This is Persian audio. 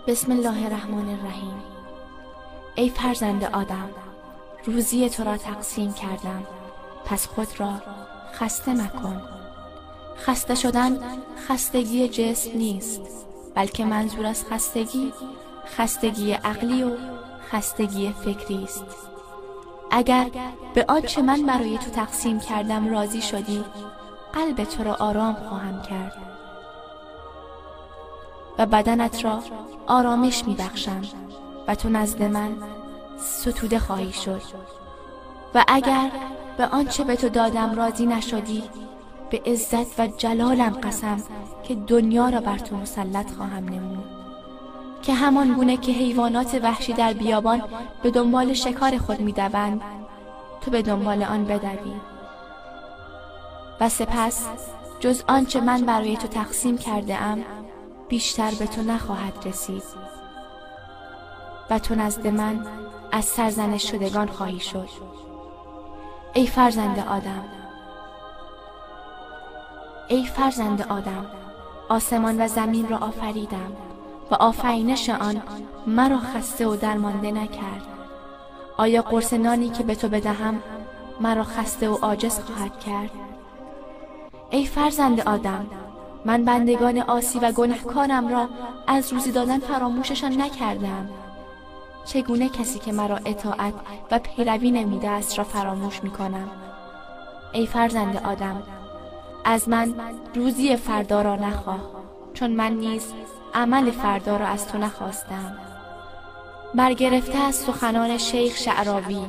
بسم الله الرحمن الرحیم. ای فرزند آدم، روزی تو را تقسیم کردم، پس خود را خسته مکن. خسته شدن خستگی جسم نیست، بلکه منظور از خستگی عقلی و خستگی فکری است. اگر به آنچه من برای تو تقسیم کردم راضی شدی، قلب تو را آرام خواهم کرد و بدنت را آرامش می بخشم و تو نزد من ستوده خواهی شد. و اگر به آنچه به تو دادم راضی نشدی، به عزت و جلالم قسم که دنیا را بر تو مسلط خواهم نمود، که همان گونه که حیوانات وحشی در بیابان به دنبال شکار خود می دوند، تو به دنبال آن بدوی. و سپس جز آنچه من برای تو تقسیم کرده ام بیشتر به تو نخواهد رسید و تو نزد من از سرزنش شدگان خواهی شد. ای فرزند آدم، آسمان و زمین را آفریدم و آفرینش آن مرا خسته و درمانده نکرد. آیا قرص نانی که به تو بدهم مرا خسته و عاجز خواهد کرد؟ ای فرزند آدم، من بندگان عاصی و گنهکارم را از روزی دادن فراموششان نکردم. چگونه کسی که مرا اطاعت و پیروی نموده است را فراموش می کنم؟ ای فرزند آدم، از من روزی فردا را نخواه، چون من نیز عمل فردا را از تو نخواستم. برگرفته از سخنان شیخ شعراوی: